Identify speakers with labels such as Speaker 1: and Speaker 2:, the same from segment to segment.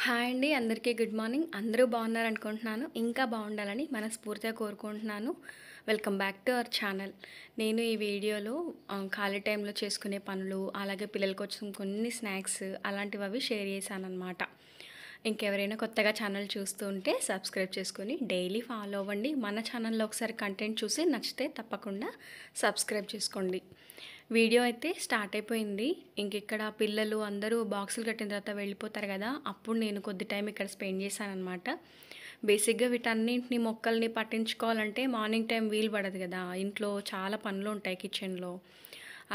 Speaker 1: Hi అండి. అందరికీ good morning. అందరూ బాగున్నారనుకుంటున్నాను. ఇంకా బాగుండాలని మనస్ఫూర్తిగా కోరుకుంటున్నాను. Welcome back to our channel. నేను ఈ వీడియోలో ఖాళీ టైంలో చేసుకునే పనులు, అలాగే పిల్లల కోసం కొన్ని స్నాక్స్ అలాంటివి షేర్ చేశాననమాట. ఇంకెవరైనా కొత్తగా ఛానల్ చూస్తూ ఉంటే సబ్స్క్రైబ్ చేసుకొని డైలీ ఫాలో అవ్వండి. మన ఛానల్లో ఒకసారి కంటెంట్ చూసి నచ్చితే తప్పకుండా సబ్స్క్రైబ్ చేసుకోండి. వీడియో అయితే స్టార్ట్ అయిపోయింది. ఇక్కడ పిల్లలు అందరూ బాక్సులు కట్టిన తర్వాత వెళ్ళిపోతారు కదా, అప్పుడు నేను కొద్ది టైం ఇక్కడ స్పెండ్ చేశానన్నమాట. బేసిక్గా వీటన్నింటిని మొక్కల్ని పట్టించుకోవాలంటే మార్నింగ్ టైం వీలు పడదు కదా, ఇంట్లో చాలా పనులు ఉంటాయి కిచెన్లో.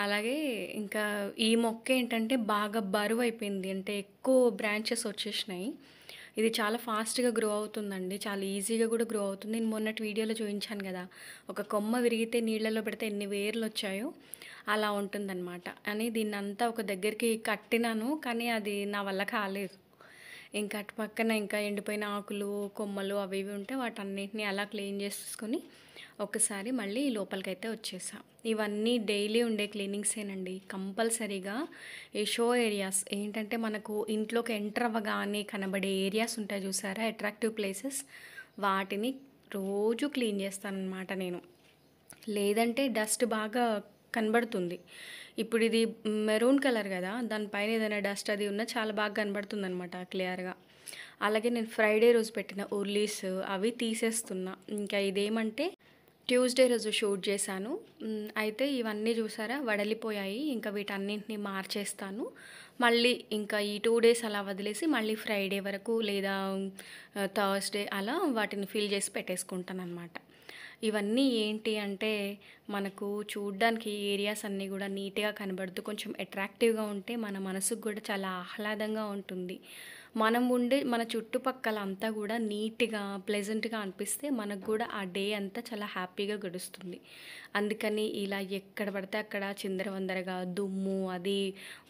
Speaker 1: అలాగే ఇంకా ఈ మొక్క ఏంటంటే బాగా బరువు అయిపోయింది, అంటే ఎక్కువ బ్రాంచెస్ వచ్చేసినాయి. ఇది చాలా ఫాస్ట్గా గ్రో అవుతుందండి, చాలా ఈజీగా కూడా గ్రో అవుతుంది. నేను మొన్నటి వీడియోలో చూపించాను కదా, ఒక కొమ్మ విరిగితే నీళ్ళలో పెడితే ఎన్ని వేర్లు వచ్చాయో అలా ఉంటుందన్నమాట. అని దీన్నంతా ఒక దగ్గరికి కట్టినాను, కానీ అది నా వల్ల కాలేదు. ఇంకా అటు పక్కన ఇంకా ఎండిపోయిన ఆకులు, కొమ్మలు అవి ఇవి ఉంటే వాటన్నిటిని అలా క్లీన్ చేసుకొని ఒకసారి మళ్ళీ లోపలికైతే వచ్చేసా. ఇవన్నీ డైలీ ఉండే క్లీనింగ్సేనండి. కంపల్సరీగా ఈ షో ఏరియాస్ ఏంటంటే మనకు ఇంట్లోకి ఎంటర్ అవ్వగానే కనబడే ఏరియాస్ ఉంటాయి చూసారా, అట్రాక్టివ్ ప్లేసెస్, వాటిని రోజు క్లీన్ చేస్తానన్నమాట నేను. లేదంటే డస్ట్ బాగా కనబడుతుంది. ఇప్పుడు ఇది మెరూన్ కలర్ కదా, దానిపైన ఏదైనా డస్ట్ అది ఉన్నా చాలా బాగా కనబడుతుంది అనమాట క్లియర్గా. అలాగే నేను ఫ్రైడే రోజు పెట్టిన ఉర్లీస్ అవి తీసేస్తున్నా. ఇంకా ఇదేమంటే ట్యూస్డే రోజు షూట్ చేశాను. అయితే ఇవన్నీ చూసారా వడలిపోయాయి. ఇంకా వీటన్నింటినీ మార్చేస్తాను. మళ్ళీ ఇంకా ఈ 2 డేస్ అలా వదిలేసి మళ్ళీ ఫ్రైడే వరకు లేదా థర్స్డే అలా వాటిని ఫిల్ చేసి పెట్టేసుకుంటాను అనమాట. ఇవన్నీ ఏంటి అంటే మనకు చూడ్డానికి ఏరియాస్ అన్నీ కూడా నీట్గా కనబడుతూ కొంచెం అట్రాక్టివ్గా ఉంటే మన మనసుకు కూడా చాలా ఆహ్లాదంగా ఉంటుంది. మనం ఉండే మన చుట్టుపక్కల అంతా కూడా నీట్గా ప్లెజెంట్గా అనిపిస్తే మనకు కూడా ఆ డే అంతా చాలా హ్యాపీగా గడుస్తుంది. అందుకని ఇలా ఎక్కడ పడితే అక్కడ చిందరవందరగా దుమ్ము అది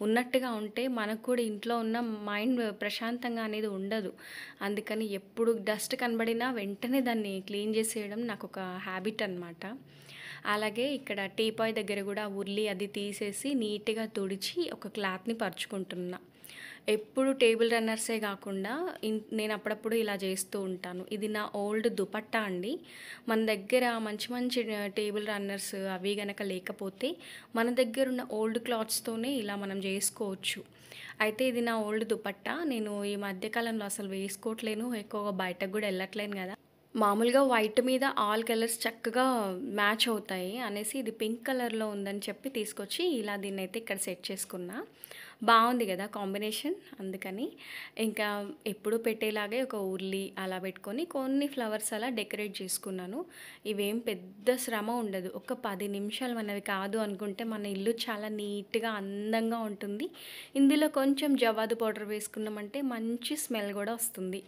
Speaker 1: ఉన్నట్టుగా ఉంటే మనకు కూడా ఇంట్లో ఉన్న మైండ్ ప్రశాంతంగా అనేది ఉండదు. అందుకని ఎప్పుడు డస్ట్ కనబడినా వెంటనే దాన్ని క్లీన్ చేసేయడం నాకు ఒక హ్యాబిట్ అనమాట. అలాగే ఇక్కడ టీపాయ్ దగ్గర కూడా ఉర్లి అది తీసేసి నీట్గా తుడిచి ఒక క్లాత్ని పరుచుకుంటున్నా. ఎప్పుడు టేబుల్ రన్నర్సే కాకుండా నేను అప్పుడప్పుడు ఇలా చేస్తూ ఉంటాను. ఇది నా ఓల్డ్ దుపట్టా అండి. మన దగ్గర మంచి మంచి టేబుల్ రన్నర్స్ అవి గనక లేకపోతే మన దగ్గర ఉన్న ఓల్డ్ క్లాత్స్తోనే ఇలా మనం చేసుకోవచ్చు. అయితే ఇది నా ఓల్డ్ దుపట్టా. నేను ఈ మధ్యకాలంలో అసలు వేసుకోవట్లేను, ఎక్కువగా బయటకు కూడా వెళ్ళట్లేను కదా. మామూలుగా వైట్ మీద ఆల్ కలర్స్ చక్కగా మ్యాచ్ అవుతాయి అనేసి ఇది పింక్ కలర్లో ఉందని చెప్పి తీసుకొచ్చి ఇలా దీన్నైతే ఇక్కడ సెట్ చేసుకున్నా. బాగుంది కదా కాంబినేషన్. అందుకని ఇంకా ఎప్పుడు పెట్టేలాగే ఒక ఉర్లి అలా పెట్టుకొని కొన్ని ఫ్లవర్స్ అలా డెకరేట్ చేసుకున్నాను. ఇవేం పెద్ద శ్రమ ఉండదు, ఒక 10 నిమిషాలు మనవి కాదు అనుకుంటే మన ఇల్లు చాలా నీట్గా అందంగా ఉంటుంది. ఇందులో కొంచెం జవాదు పౌడర్ వేసుకున్నామంటే మంచి స్మెల్ కూడా వస్తుంది.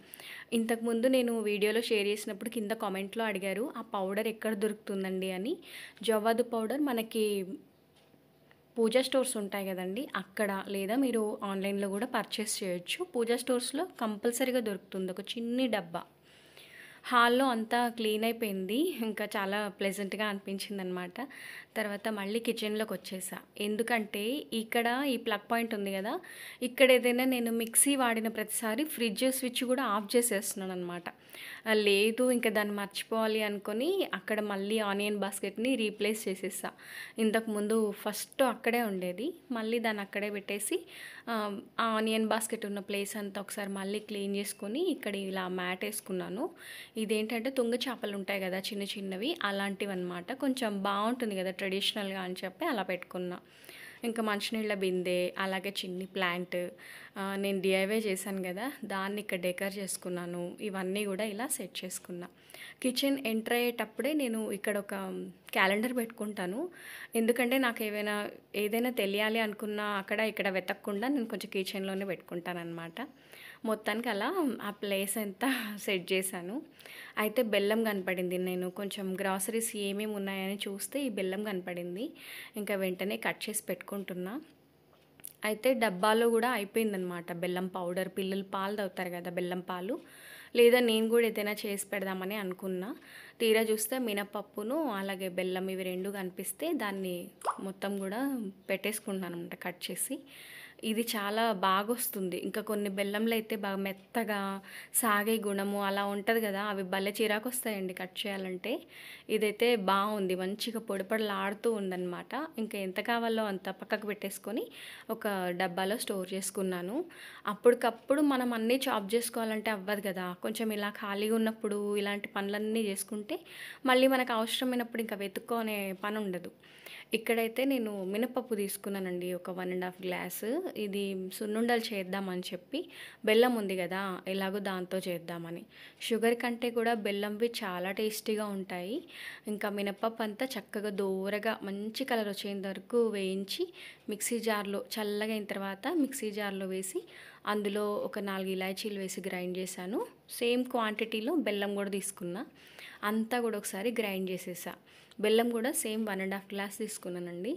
Speaker 1: ఇంతకుముందు నేను వీడియోలో షేర్ చేసినప్పుడు కింద కామెంట్లో అడిగారు ఆ పౌడర్ ఎక్కడ దొరుకుతుందండి అని. జవాదు పౌడర్ మనకి పూజా స్టోర్స్ ఉంటాయి కదండి, అక్కడ లేదా మీరు ఆన్లైన్లో కూడా పర్చేస్ చేయొచ్చు. పూజా స్టోర్స్లో కంపల్సరీగా దొరుకుతుంది ఒక చిన్ని డబ్బా. హాల్లో అంతా క్లీన్ అయిపోయింది, ఇంకా చాలా ప్లెజెంట్గా అనిపించింది అనమాట. తర్వాత మళ్ళీ కిచెన్లోకి వచ్చేసా. ఎందుకంటే ఇక్కడ ఈ ప్లగ్ పాయింట్ ఉంది కదా, ఇక్కడ ఏదైనా నేను మిక్సీ వాడిన ప్రతిసారి ఫ్రిడ్జ్ స్విచ్ కూడా ఆఫ్ చేసేస్తున్నాను అనమాట. లేదు ఇంకా దాన్ని మర్చిపోవాలి అనుకొని అక్కడ మళ్ళీ ఆనియన్ బాస్కెట్ని రీప్లేస్ చేసేసా. ఇంతకుముందు ఫస్ట్ అక్కడే ఉండేది, మళ్ళీ దాన్ని అక్కడే పెట్టేసి ఆ ఆనియన్ బాస్కెట్ ఉన్న ప్లేస్ అంతా ఒకసారి మళ్ళీ క్లీన్ చేసుకొని ఇక్కడ ఇలా మ్యాట్ వేసుకున్నాను. ఇదేంటంటే తుంగ చేపలు ఉంటాయి కదా చిన్న చిన్నవి, అలాంటివి అనమాట. కొంచెం బాగుంటుంది కదా ట్రెడిషనల్గా అని చెప్పి అలా పెట్టుకున్నా. ఇంకా మంచినీళ్ళ బిందె, అలాగే చిన్ని ప్లాంట్ నేను డిఐవై చేశాను కదా, దాన్ని ఇక్కడ డెకర్ చేసుకున్నాను. ఇవన్నీ కూడా ఇలా సెట్ చేసుకున్నా. కిచెన్ ఎంటర్ అయ్యేటప్పుడే నేను ఇక్కడ ఒక క్యాలెండర్ పెట్టుకుంటాను. ఎందుకంటే నాకు ఏదైనా తెలియాలి అనుకున్నా అక్కడ ఇక్కడ వెతకకుండా నేను కొంచెం కిచెన్లోనే పెట్టుకుంటాను అనమాట. మొత్తానికి అలా ఆ ప్లేస్ అంతా సెట్ చేశాను. అయితే బెల్లం కనపడింది, నేను కొంచెం గ్రాసరీస్ ఏమేమి ఉన్నాయని చూస్తే ఈ బెల్లం కనపడింది. ఇంకా వెంటనే కట్ చేసి పెట్టుకుంటున్నా. అయితే డబ్బాలో కూడా అయిపోయిందనమాట బెల్లం పౌడర్. పిల్లలు పాలు తాగుతారు కదా బెల్లం పాలు, లేదా నేను కూడా ఏదైనా చేసి పెడదామని అనుకున్నా. తీరా చూస్తే మినపప్పును అలాగే బెల్లం ఇవి రెండు కనిపిస్తే దాన్ని మొత్తం కూడా పెట్టేసుకుంటున్నాను అనమాట కట్ చేసి. ఇది చాలా బాగొస్తుంది. ఇంకా కొన్ని బెల్లంలో అయితే బాగా మెత్తగా సాగే గుణము అలా ఉంటది గదా! అవి భలే చిరాకొస్తాయండి కట్ చేయాలంటే. ఇదైతే బావుంది. మంచిగా పొడి పొడలాడుతూ ఉందనమాట. ఇంకా ఎంత కావాలో అంత పక్కకు పెట్టేసుకొని ఒక డబ్బాలో స్టోర్ చేసుకున్నాను. అప్పటికప్పుడు మనం అన్నీ చాప్ జేసుకోవాలంటే అవ్వదు గదా! కొంచెం ఇలా ఖాళీగా ఉన్నప్పుడు ఇలాంటి పనులన్నీ జేసుకుంటే మళ్ళీ మనకు అవసరమైనప్పుడు ఇంకా వెతుక్కోనే పనుండదు. ఇక్కడైతే నేను మినపప్పు తీసుకున్నానండి. ఒక 1 ½ గ్లాసు. ఇది సున్నుండలు చేద్దామని చెప్పి బెల్లం ఉంది గదా! ఎలాగో దాంతో చేద్దామని. షుగర్ కంటే కూడా బెల్లంవి చాలా టేస్టీగా ఉంటాయి. ఇంకా మినపప్పు అంతా చక్కగా దోరగా మంచి కలర్ వచ్చేంత వరకు వేయించి మిక్సీ జార్‌లో చల్లగా అయిన తర్వాత మిక్సీ జార్‌లో వేసి అందులో ఒక 4 ఇలాచీలు వేసి గ్రైండ్ చేశాను. సేమ్ క్వాంటిటీలో బెల్లం కూడా తీసుకున్నా. అంతా కూడా ఒకసారి గ్రైండ్ చేసేసా. బెల్లం కూడా సేమ్ 1 ½ గ్లాస్ తీసుకున్నానండి.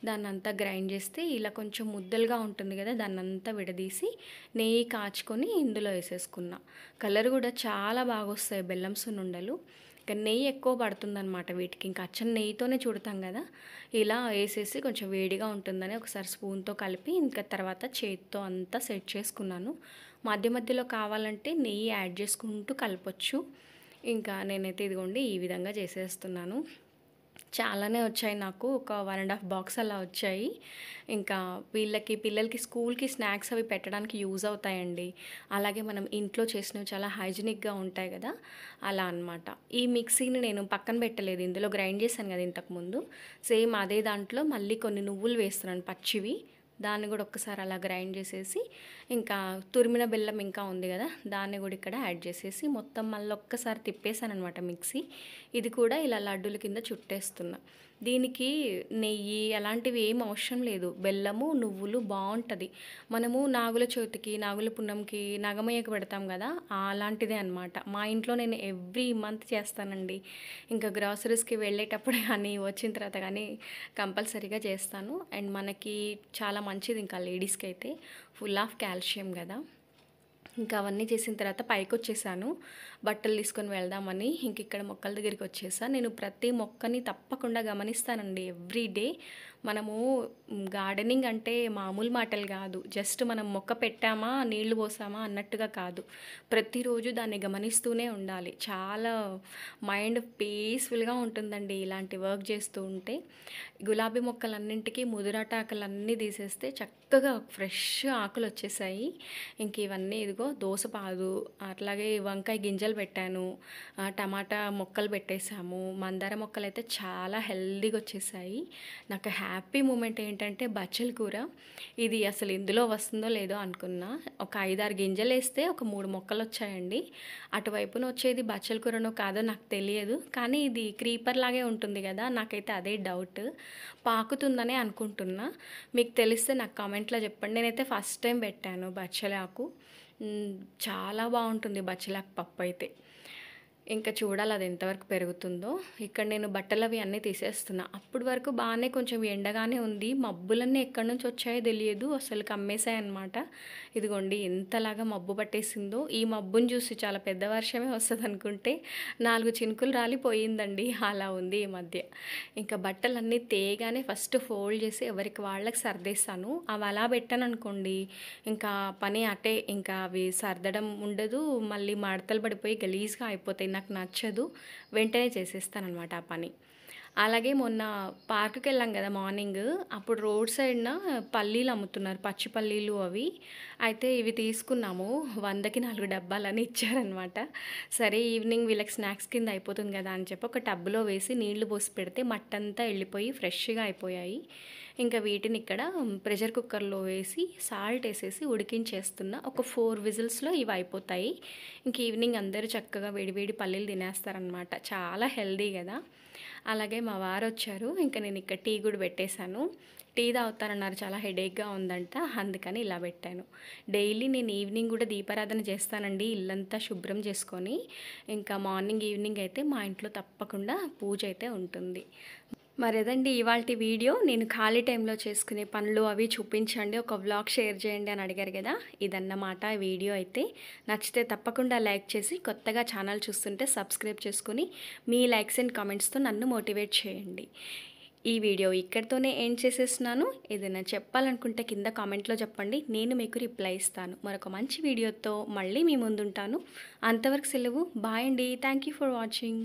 Speaker 1: దాన్నంతా గ్రైండ్ చేస్తే ఇలా కొంచెం ముద్దలుగా ఉంటుంది కదా! దాన్నంతా విడదీసి నెయ్యి కాచుకొని ఇందులో వేసేసుకున్నా. కలర్ కూడా చాలా బాగొస్తాయి బెల్లం సున్నుండలు. ఇక నెయ్యి ఎక్కువ పడుతుందనమాట వీటికి. ఇంకా అచ్చం నెయ్యితోనే చుడతాం కదా! ఇలా వేసేసి కొంచెం వేడిగా ఉంటుందని ఒకసారి స్పూన్‌తో కలిపి ఇంకా తర్వాత చేత్తో అంతా సెట్ చేసుకున్నాను. మధ్య మధ్యలో కావాలంటే నెయ్యి యాడ్ చేసుకుంటూ కలపొచ్చు. ఇంకా నేనైతే ఇదిగోండి ఈ విధంగా చేసేస్తున్నాను. చాలానే వచ్చాయి నాకు. ఒక 1 ½ బాక్స్ అలా వచ్చాయి. ఇంకా పిల్లలకి స్కూల్‌కి స్నాక్స్ అవి పెట్టడానికి యూజ్ అవుతాయండి. అలాగే మనం ఇంట్లో చేసినవి చాలా హైజీనిక్‌గా ఉంటాయి గదా! అలా అనమాట. ఈ మిక్సీని నేను పక్కన పెట్టలేదు. ఇందులో గ్రైండ్ చేశాను గదా ఇంతకుముందు. సేమ్ అదే దాంట్లో మళ్ళీ కొన్ని నువ్వులు వేస్తున్నాను పచ్చివి. దాన్ని గూడా ఒక్కసారి అలా గ్రైండ్ చేసేసి, ఇంకా తురిమిన బెల్లం ఇంకా ఉంది గదా! దాన్ని గూడా ఇక్కడ యాడ్ చేసేసి మొత్తం మళ్ళొక్కసారి తిప్పేసాననమాట మిక్సీ. ఇది కూడా ఇలా లడ్డూల కింద చుట్టేస్తున్నా. దీనికి నెయ్యి అలాంటివి ఏం అవసరం లేదు. బెల్లము, నువ్వులు బావుంటది. మనము నాగుల చవితికి, నాగుల పున్నంకి, నాగమయ్యకి పెడతాం గదా! అలాంటిదే అనమాట. మా ఇంట్లో నేను ఎవ్రీ మంత్ చేస్తానండి. ఇంకా గ్రాసరీస్‌కి వెళ్ళేటప్పుడు కానీ, వచ్చిన తర్వాత కానీ కంపల్సరీగా చేస్తాను. అండ్ మనకి చాలా మంచిది ఇంకా లేడీస్‌కైతే. ఫుల్ ఆఫ్ కాల్షియం గదా! ఇంకా అవన్నీ చేసిన తర్వాత పైకొచ్చేసాను. బట్టలు తీసుకొని వెళ్దామని. ఇంక ఇక్కడ మొక్కల దగ్గరికి వచ్చేసా. నేను ప్రతి మొక్కని తప్పకుండా గమనిస్తానండి ఎవ్రీ డే. మనము గార్డెనింగ్ అంటే మామూలు మాటలు కాదు. జస్ట్ మనం మొక్క పెట్టామా, నీళ్లు పోసామా అన్నట్టుగా కాదు. ప్రతిరోజు దాన్ని గమనిస్తూనే ఉండాలి. చాలా మైండ్ పీస్‌ఫుల్‌గా ఉంటుందండి ఇలాంటి వర్క్ చేస్తూ ఉంటే. గులాబీ మొక్కలన్నింటికి ముదురాటాకులన్నీ తీసేస్తే చక్కగా ఫ్రెష్ ఆకులొచ్చేసాయి. ఇంక ఇవన్నీ ఇదిగో దోసపాదు, అట్లాగే వంకాయ గింజలు పెట్టాను. టమాటా మొక్కలు పెట్టేసాము. మందార మొక్కలైతే చాలా హెల్తీగా వచ్చేసాయి. నాకు హ్యాపీ మూమెంట్ ఏంటంటే బచ్చల కూర. ఇది అసలు ఇందులో వస్తుందో లేదో అనుకున్నా. ఒక 5, 6 గింజలేస్తే ఒక 3 మొక్కలొచ్చాయండి. అటువైపున వచ్చేది బచ్చల కూరనో కాదో నాకు తెలియదు. కానీ ఇది క్రీపర్ లాగే ఉంటుంది కదా! నాకైతే అదే డౌట్. పాకుతుందనే అనుకుంటున్నా. మీకు తెలిస్తే నాకు కామెంట్‌లో చెప్పండి. నేనైతే ఫస్ట్ టైం పెట్టాను బచ్చలాకు. చాలా బావుంటుంది బచ్చలాకు పప్పయితే. ఇంకా చూడాలి అది ఎంతవరకు పెరుగుతుందో. ఇక్కడ నేను బట్టలవి అన్నీ తీసేస్తున్నా. అప్పటి వరకు బానే కొంచెం ఎండగానే ఉంది. మబ్బులన్నీ ఎక్కడి నుంచి వచ్చాయో తెలియదు. అసలు కమ్మేసాయన్నమాట. ఇదిగోండి ఎంతలాగా మబ్బు పట్టేసిందో. ఈ మబ్బుని చూసి చాలా పెద్ద వర్షమే వస్తదనుకుంటే 4 చినుకులు రాలి పోయిందండి. అలా ఉంది ఈ మధ్య. ఇంకా బట్టలన్నీ తేగానే ఫస్ట్ ఫోల్డ్ చేసి ఎవరికి వాళ్ళకి సర్దేస్తాను. అవి అలా పెట్టాననుకోండి ఇంకా పని అటే. ఇంకా అవి సర్దడం ఉండదు. మళ్ళీ మడతలు పడిపోయి గలీజ్‌గా అయిపోతాయి. నాకు నచ్చదు. వెంటనే చేసేస్తాననమాట ఆ పని. అలాగే మొన్న పార్క్‌కెళ్ళాం గదా మార్నింగ్. అప్పుడు రోడ్ సైడ్‌న పల్లీలు అమ్ముతున్నారు. పచ్చి పల్లీలు అవి. అయితే ఇవి తీసుకున్నాము. 100కి 4 డబ్బాలని ఇచ్చారనమాట. సరే ఈవినింగ్ వీళ్ళకి స్నాక్స్ కింద అయిపోతుంది గదా అని చెప్పి ఒక టబ్‌లో వేసి నీళ్లు పోసి పెడితే మట్టంతా ఎళ్ళిపోయి ఫ్రెష్‌గా అయిపోయాయి. ఇంకా వీటిని ఇక్కడ ప్రెషర్ కుక్కర్‌లో వేసి సాల్ట్ ఏసేసి ఉడికించేస్తున్నా. ఒక 4 విజిల్స్‌లో ఇవి అయిపోతాయి. ఇంక ఈవినింగ్ అందరూ చక్కగా వేడి వేడి పల్లీలు తినేస్తారనమాట. చాలా హెల్తీ గదా! అలాగే మా వారొచ్చారు. ఇంక నేను ఇక్కడ టీ గూడా పెట్టేశాను. టీ తాగుతానన్నారు. చాలా హెడేక్‌గా ఉందంట. అందుకని ఇలా పెట్టాను. డైలీ నేను ఈవినింగ్ గూడా దీపారాధన చేస్తానండి. ఇల్లంతా శుభ్రం చేసుకొని. ఇంకా మార్నింగ్, ఈవినింగ్ అయితే మా ఇంట్లో తప్పకుండా పూజ అయితే ఉంటుంది. మరదండి ఇవాల్టి వీడియో. నేను ఖాళీ టైంలో చేసుకునే పనులు అవి చూపించండి. ఒక వ్లాగ్ షేర్ చేయండి అని అడిగారు కదా! ఇదన్నమాట వీడియో అయితే. నచ్చితే తప్పకుండా లైక్ చేసి, కొత్తగా ఛానల్ చూస్తుంటే సబ్స్క్రైబ్ చేసుకొని, మీ లైక్స్ అండ్ కామెంట్స్‌తో నన్ను మోటివేట్ చేయండి. ఈ వీడియో ఇక్కడితోనే ఎండ్ చేసేస్తున్నాను. ఏదైనా చెప్పాలనుకుంటే కింద కామెంట్లో చెప్పండి. నేను మీకు రిప్లై ఇస్తాను. మరొక మంచి వీడియోతో మళ్ళీ మీ ముందుంటాను. అంతవరకు సెలవు. బాయ్ అండి. Thank you for watching.